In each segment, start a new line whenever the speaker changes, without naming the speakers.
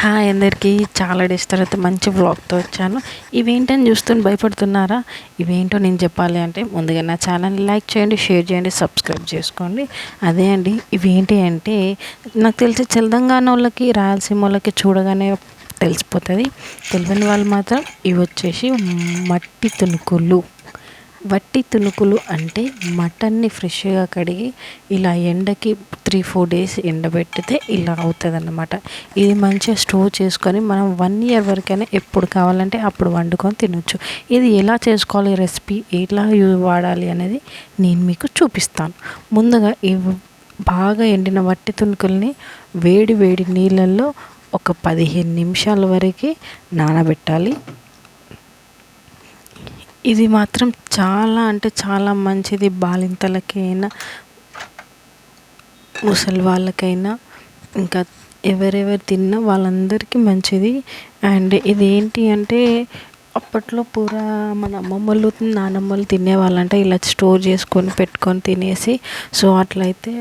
Hi అందరికీ. చాలా days తర్వాత మంచి వ్లాగ్తో వచ్చాను. ఇవేంటని చూస్తుని భయపడుతున్నారా? ఇవేంటో నేను చెప్పాలి అంటే ముందుగా నా ఛానల్ని లైక్ చేయండి, షేర్ చేయండి, సబ్స్క్రైబ్ చేసుకోండి. అదే అండి, ఇవేంటి అంటే నాకు తెలిసి తెలంగాణ వాళ్ళకి, రాయలసీమ వాళ్ళకి చూడగానే తెలిసిపోతుంది. తెలియని వాళ్ళు మాత్రం ఇవి వచ్చేసి మట్టి తునుకులు. వట్టి తునుకులు అంటే మటన్ని ఫ్రెష్గా కడిగి ఇలా ఎండకి 3-4 డేస్ ఎండబెట్టితే ఇలా అవుతుంది అన్నమాట. ఇది మంచిగా స్టోర్ చేసుకొని మనం 1 ఇయర్ వరకైనా ఎప్పుడు కావాలంటే అప్పుడు వండుకొని తినొచ్చు. ఇది ఎలా చేసుకోవాలి, రెసిపీ ఎలా వాడాలి అనేది నేను మీకు చూపిస్తాను. ముందుగా ఈ బాగా ఎండిన వట్టి తునుకుల్ని వేడి వేడి నీళ్ళల్లో ఒక 15 నిమిషాల వరకు నానబెట్టాలి. ఇది మాత్రం చాలా అంటే చాలా మంచిది. బాలింతలకైనా, ముసలి వాళ్ళకైనా, ఇంకా ఎవరెవరు తిన్నా వాళ్ళందరికీ మంచిది. అండ్ ఇది ఏంటి అంటే అప్పట్లో మన అమ్మమ్మలు, నానమ్మలు తినేవాళ్ళంటే ఇలా స్టోర్ చేసుకొని పెట్టుకొని తినేసి. సో అట్లయితే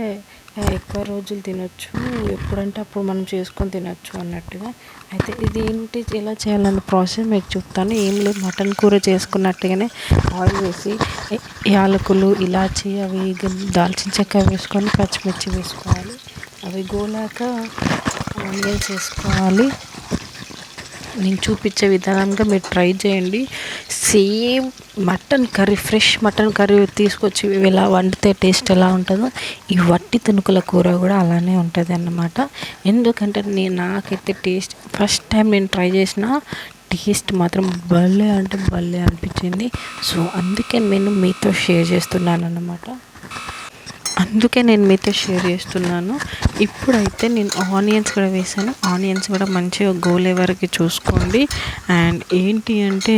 ఎక్కువ రోజులు తినొచ్చు, ఎప్పుడంటే అప్పుడు మనం చేసుకొని తినొచ్చు అన్నట్టుగా. అయితే ఇది ఏంటి, ఎలా చేయాలన్న ప్రాసెస్ మీకు చెప్తాను. ఏం లేదు, మటన్ కూర చేసుకున్నట్టుగానే ఆయిల్ వేసి యాలకులు, ఇలాచి, అవి దాల్చిన చెక్క వేసుకొని పచ్చిమిర్చి వేసుకోవాలి. అవి గోలాక ఆనియన్స్ వేసుకోవాలి. నేను చూపించే విధానంగా మీరు ట్రై చేయండి. Same mutton curry, fresh mutton curry తీసుకొచ్చి ఇలా వండితే టేస్ట్ ఎలా ఉంటుందో ఈ వట్టి తునుకుల కూర కూడా అలానే ఉంటుంది అన్నమాట. ఎందుకంటే నాకైతే టేస్ట్ ఫస్ట్ టైం నేను ట్రై చేసిన టేస్ట్ మాత్రం భలే అంటే భలే అనిపించింది. సో అందుకే నేను మీతో షేర్ చేస్తున్నాను అన్నమాట. ఇప్పుడైతే నేను ఆనియన్స్ కూడా వేసాను. ఆనియన్స్ కూడా మంచిగా గోలే వరకు చూసుకోండి. అండ్ ఏంటి అంటే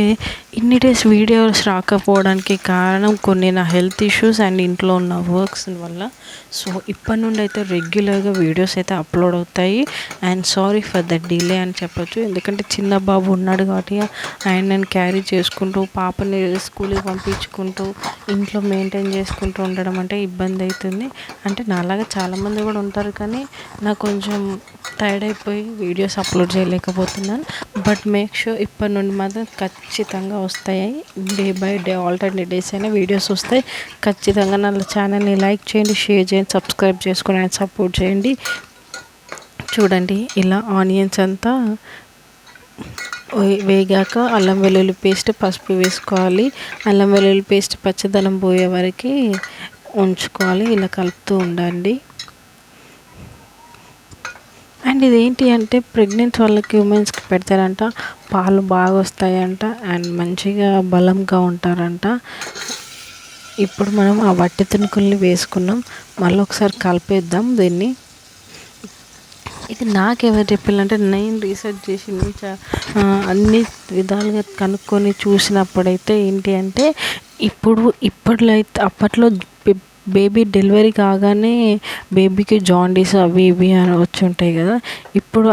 ఇన్ని డేస్ వీడియోస్ రాకపోవడానికి కారణం కొన్ని నా హెల్త్ ఇష్యూస్ అండ్ ఇంట్లో ఉన్న వర్క్స్ వల్ల. సో ఇప్పటి నుండి అయితే రెగ్యులర్గా వీడియోస్ అయితే అప్లోడ్ అవుతాయి. And sorry for the delay అని చెప్పొచ్చు. ఎందుకంటే చిన్న బాబు ఉన్నాడు కాబట్టి ఆయన నేను క్యారీ చేసుకుంటూ, పాపని స్కూల్కి పంపించుకుంటూ, ఇంట్లో మెయింటైన్ చేసుకుంటూ ఉండడం అంటే ఇబ్బంది అవుతుంది. అంటే నాలాగా చాలామంది కూడా ఉంటారు, కానీ నాకు కొంచెం టైర్డ్ అయిపోయి వీడియోస్ అప్లోడ్ చేయలేకపోతున్నాను. బట్ మేక్ షూర్ ఇప్పటి నుండి మాత్రం ఖచ్చితంగా వస్తాయి. Day by day alternate days అయినా వీడియోస్ వస్తాయి ఖచ్చితంగా. నా ఛానల్ని లైక్ చేయండి, షేర్ చేయండి, సబ్స్క్రైబ్ చేసుకుని అండ్ సపోర్ట్ చేయండి. చూడండి, ఇలా ఆనియన్స్ అంతా వేగాక అల్లం వెల్లుల్లి పేస్ట్, పసుపు వేసుకోవాలి. అల్లం వెల్లుల్లి పేస్ట్ పచ్చదనం పోయే వరకు ఉంచుకోవాలి. ఇలా కలుపుతూ ఉండండి. అండ్ ఇదేంటి అంటే ప్రెగ్నెంట్ వాళ్ళకి, ఉమెన్స్కి పెడతారంట, పాలు బాగా వస్తాయంట అండ్ మంచిగా బలంగా ఉంటారంట. ఇప్పుడు మనం ఆ వట్టి తునుకుల్ని వేసుకున్నాం. మళ్ళీ ఒకసారి కలిపేద్దాం దీన్ని. ఇది నాకెవరు చెప్పాలంటే నేను రీసెర్చ్ చేసి అన్ని విధాలుగా కనుక్కొని చూసినప్పుడైతే ఏంటి అంటే అప్పట్లో బేబీ డెలివరీ కాగానే బేబీకి జాండీస్ అవి ఇవి అని వచ్చి ఉంటాయి కదా.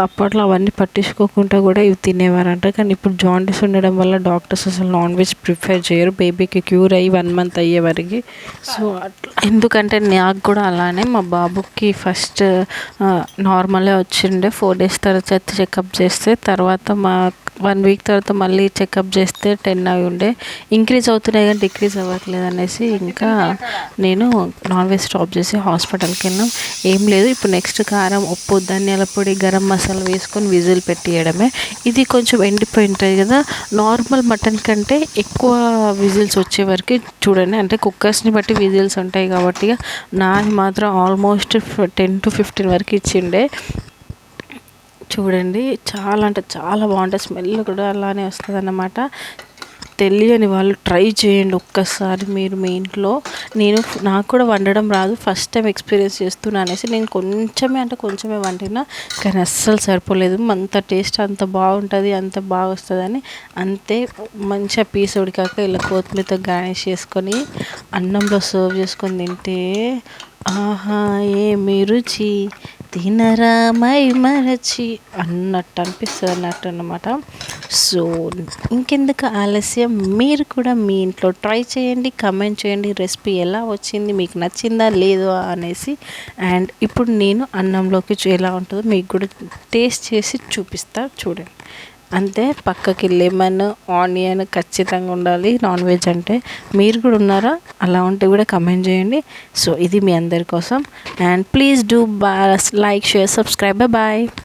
అప్పట్లో అవన్నీ పట్టించుకోకుండా కూడా ఇవి తినేవారంట. కానీ ఇప్పుడు జాండీస్ ఉండడం వల్ల డాక్టర్స్ అసలు నాన్ వెజ్ ప్రిఫర్ చేయరు బేబీకి క్యూర్ అయ్యి 1 month అయ్యే వరకు. సో అట్లా, ఎందుకంటే నాకు కూడా అలానే మా బాబుకి ఫస్ట్ నార్మలే వచ్చిండే. 4 days తర్వాత చెకప్ చేస్తే, తర్వాత 1 week తర్వాత మళ్ళీ చెకప్ చేస్తే 10 అవి ఉండే. ఇంక్రీజ్ అవుతున్నాయి కానీ డిక్రీజ్ అవ్వట్లేదు అనేసి ఇంకా నేను నాన్ వెజ్ స్టాప్ చేసి హాస్పిటల్కి వెళ్ళాం. ఏం లేదు, ఇప్పుడు నెక్స్ట్ కారం, ఉప్పు, ధనియాల పొడి, గరం మసాలా వేసుకొని విజిల్ పెట్టేయడమే. ఇది కొంచెం ఎండిపోయి ఉంటుంది కదా, నార్మల్ మటన్ కంటే ఎక్కువ విజిల్స్ వచ్చే వరకు చూడండి. అంటే కుక్కర్స్ని బట్టి విజిల్స్ ఉంటాయి కాబట్టి నాది మాత్రం ఆల్మోస్ట్ 10 to 15 వరకు ఇచ్చిండే. చూడండి, చాలా అంటే చాలా బాగుంటుంది. స్మెల్ కూడా అలానే వస్తుంది అన్నమాట. తెలియని వాళ్ళు ట్రై చేయండి ఒక్కసారి మీరు మీ ఇంట్లో. నాకు కూడా వండడం రాదు, ఫస్ట్ టైం ఎక్స్పీరియన్స్ చేస్తున్నా అనేసి నేను కొంచెమే వండినా, కానీ అస్సలు సరిపోలేదు. అంత టేస్ట్ అంత బాగుంటుంది, అంత బాగా వస్తుందని అంతే. మంచిగా పీస్ ఉడికాక ఇలా కొత్తిమీరతో గార్నిష్ చేసుకొని అన్నంలో సర్వ్ చేసుకొని తింటే ఆహా ఏమి రుచి, తినరా మై మరచి అన్నట్టు అనిపిస్తుంది అన్నమాట. సో ఇంకెందుకు ఆలస్యం, మీరు కూడా మీ ఇంట్లో ట్రై చేయండి, కమెంట్ చేయండి రెసిపీ ఎలా వచ్చింది, మీకు నచ్చిందా లేదో అనేసి. అండ్ ఇప్పుడు నేను అన్నంలోకి ఎలా ఉంటుందో మీకు కూడా టేస్ట్ చేసి చూపిస్తా చూడండి. అంతే, పక్కకి లెమన్ ఆనియన్ ఖచ్చితంగా ఉండాలి నాన్ వెజ్ అంటే. మీరు కూడా ఉన్నారా? అలా ఉంటే కూడా కమెంట్ చేయండి. సో ఇది మీ అందరి కోసం. And please do like, share, subscribe. Bye.